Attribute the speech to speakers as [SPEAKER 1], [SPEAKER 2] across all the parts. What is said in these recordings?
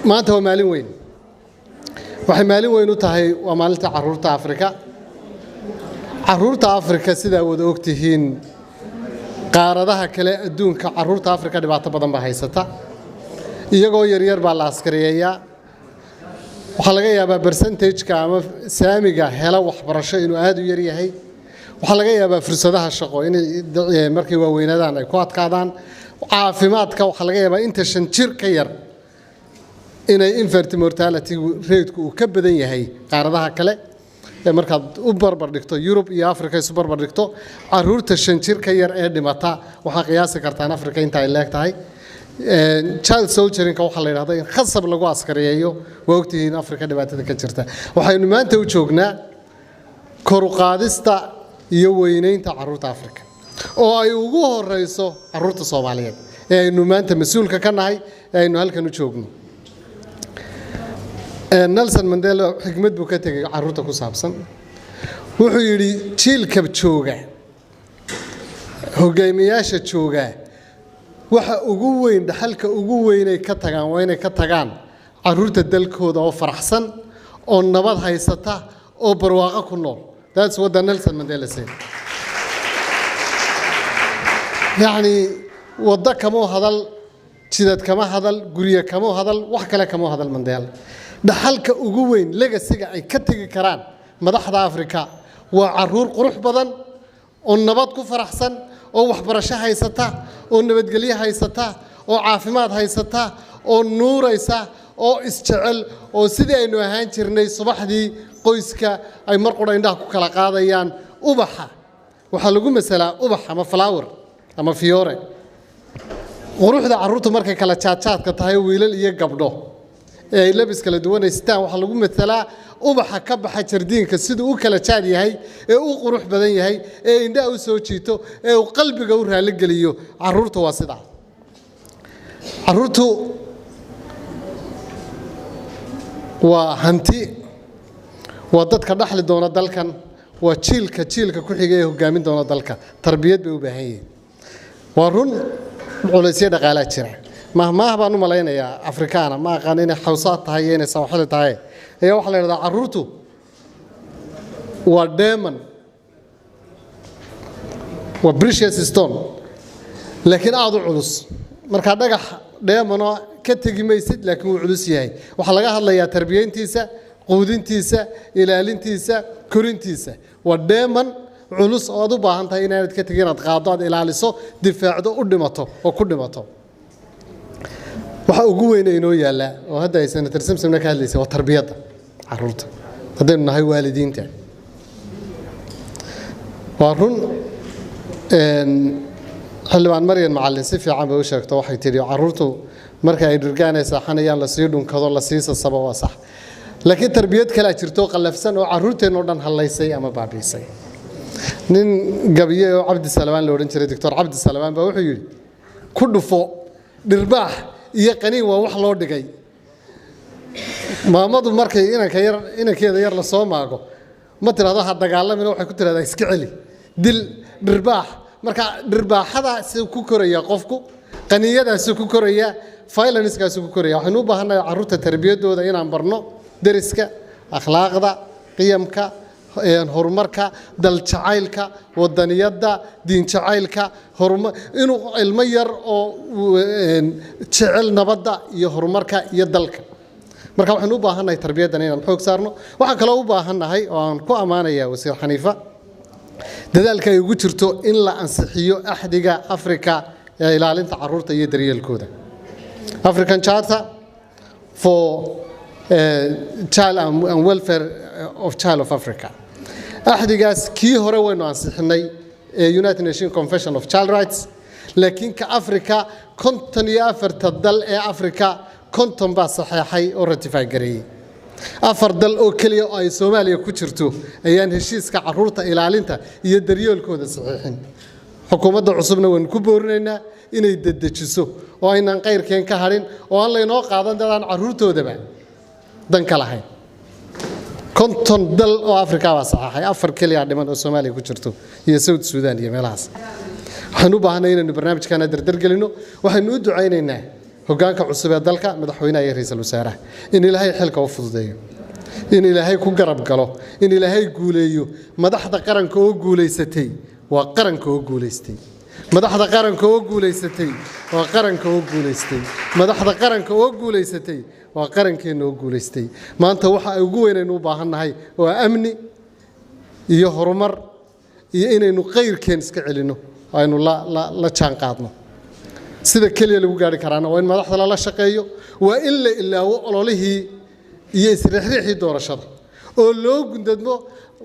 [SPEAKER 1] maanta waa maalin weyn waxay maalin weyn u tahay waa maalinta caruurta Afrika sida wada ogtihiin qaaradaha kale adduunka caruurta Afrika dhibaato badan baa haysata iyagoo yar baa la askariyeeyaa waxa laga yaabaa percentage-ka ama saamiga hela waxbarasho inuu aad u yar yahay waxa laga yaabaa fursadaha shaqo in markay waaweynadaan ay ku adkaadaan caafimaadka waxa laga yaabaa inta 5 jir ka yar inay infant mortality rate uu ka badan yahay qaaradaha kale ee markaad u barbar dhigto Europe iyo Africa isu barbar dhigto caruurta 5 jir ka yar ee dhimata waxa qiyaasi kartaan Africa inta ay leegtahay child soldiering waxa la yiraahdo in khasab lagu askariyeeyo waqtigiina Africa dhibaatada ka jirta waxaynu maanta u joognaa kor u qaadista iyo weynaynta caruurta Africa oo ay ugu horeyso caruurta Soomaaliyeed ee aynu maanta mas'uulka ka nahay ee aynu halkan u joogno Nelson Mandela xigmad buu ka tagay caruurta ku saabsan wuxuu yiri jiilka jooga hogaamiyaasha jooga waxa ugu weyn dhaxalka ugu weyn ay ka tagaan waa inay ka tagaan caruurta dalkooda oo faraxsan oo nabad haysata oo barwaaqo ku nool that's what Nelson Mandela said يعني wada kama hadal jidad kama hadal guriga kama hadal wax kale kama hadal Mandela dhaxalka ugu weyn legacy-ga ay ka tagi karaan madaxda Afrika waa caruur qurux badan oo nabad ku faraxsan oo waxbarasho haysata oo nabadgelyo haysata oo caafimaad haysata oo nuuraysa oo isjecel oo sidii aynu ahaan jirnay subaxdii qoyska ay mar qura indhaha ku kala qaadayaan ubaxa waxa lagu masalaa ubax ama flower ama fiore quruxda caruurtu markay kala jaadka tahay wiilal iyo gabdho ee labis kala duwan istaan waxa lagu masalaa ubaxa ka baxa jardiinka sidoo uu kala jaad yahay ee uu qurux badan yahay ee indhaha u soo jiito ee uu qalbiga u raali galiyo caruurtu waa sida caruurtu waa hanti waa dadka dhaxli doona dalkan waa jiilka ku xigay ee hogaamin doona dalka tarbiyad bay u baahan yihiin waa run culeysyo dhaqaalaha jira mahmaah baan u malaynayaa Afrikaana ma aqaan inay xawsaad tahay inay sawxil tahay ayaa waxa la yiraahdaa caruurtu waa diamond waa precious stone laakiin aad u culus marka dhagax diamond ka tagi maysid laakiin uu culus yahay waxa laga hadlayaa tarbiyeyntiisa quudintiisa ilaalintiisa korintiisa waa diamond culus oo aad u baahan tahay inaad ka tagin aad qaado aad ilaaliso difaacdo u dhimato oo ku dhimato waxa ugu weyn ee inoo yaala oo hadda ay senator Simpson ka hadlaysay waa tarbiyada caruurta hadaynu nahay waalidiinta waa run xilbaan Maryan macallin si fiican bay u sheegtay waxay tiri caruurtu marka ay dhirgaanaysa xanayaan la sii dhunkado la sii sabab waa sax laakiin tarbiyad kale jirto qalafsan oo caruurteena oo dhan halaysay ama baabiisay nin gabiye oo Cabdi Salmaan la oran jiray Dr. Cabdi Salmaan baa wuxuu yiri ku dhufo dhirbaax iyo qaniin waa wax loo dhigay maamadu markay inankeeda yar la soo maago ma tiraahdo ha dagaalamin waxay ku tiraahdaa iska celi dil dhirbaax marka dhirbaaxada si ku koraya qofku qaniiyadaas ku koraya violence-kaas ku koraya waxaan u baahanahay caruurta tarbiyadooda inaan barno deriska akhlaaqda qiyamka horumarka dal jacaylka wadaniyada diin jacaylka inuu ilmo yar oo jecel nabadda iyo horumarka iyo dalka marka waxaan u baahanahay tarbiyadan inaan xoog saarno waxa kale oo u baahanahay oo aan ku amaanaya wasiir Xaniifa dadaalka ay ugu jirto in la ansixiyo axdiga Afrika ee ilaalinta caruurta iyo daryeelkooda African Charter for Child and Welfare of Child of Africa axdigaas kii hore waynu ansixinay ee United Nations Convention of Child Rights laakiin ka Afrika 54 dal ee Afrika 50 baa saxeexay oo ratify gareeyay afar dal oo kaliya oo ay Soomaaliya ku jirto ayaan heshiiska caruurta ilaalinta iyo daryeelkooda saxeexin xukuumadda cusubna waan ku boorinaynaa inay dedejiso oo aynaan qeyrkeen ka harin oo aan leynoo qaadan dadaan caruurtoodaba dan kala hayn konton dal oo Afrika waa saxaxay afar kaliya dhiman oo Soomaaliya ku jirto iyo South Sudan iyo meelahaas waxaan u baahanahay inaan barnaamijkan dardar galino waxaan u ducaynaynaa hoggaanka cusub ee dalka madaxweynaha iyo ra'iisul wasaaraha in ilaahay xilka u fududeeyo in ilaahay ku garab galo in ilaahay guuleeyo madaxda qaranka oo guuleysatay waa qaranka oo guuleystay madaxda qaranka oo guuleysatay waa qaranka oo guuleystay madaxda qaranka oo guuleysatay waa qarankeena oo guuleystay maanta waxa ay ugu weynaynu u baahannahay waa amni iyo horumar iyo inaynu qayrkeen iska celino aynu la jaan qaadno sida kaliya lagu gaari karaana waa in madaxda la shaqeeyo waa in la ilaawo ololihii iyo isriixriixii doorashada oo loo gundadmo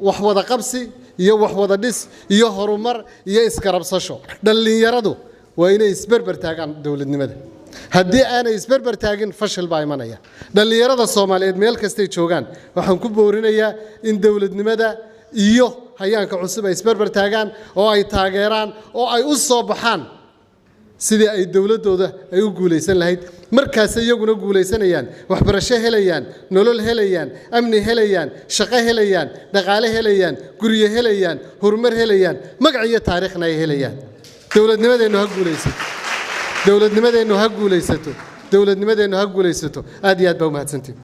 [SPEAKER 1] wax wada qabsi iyo wax wada dhis iyo horumar iyo iskarabsasho dhalinyaradu waa inay isbarbar taagaan dawladnimada haddii aanay isbarbar taagin fashil baa imanaya dhalinyarada Soomaaliyeed meel kasta ay joogaan waxaan ku boorinayaa in dawladnimada iyo hayaanka cusub ay isbarbar taagaan oo ay taageeraan oo ay u soo baxaan sidii ay dawladooda ay u guuleysan lahayd markaas iyaguna guuleysanayaan waxbarasho helayaan nolol helayaan amni helayaan shaqo helayaan dhaqaale helayaan guriyo helayaan horumar helayaan magac iyo taariikhna ay helayaan dawladnimadeenu ha guuleysato dawladnimadeenu ha guuleysato aad iyo aad baa u mahadsantihiin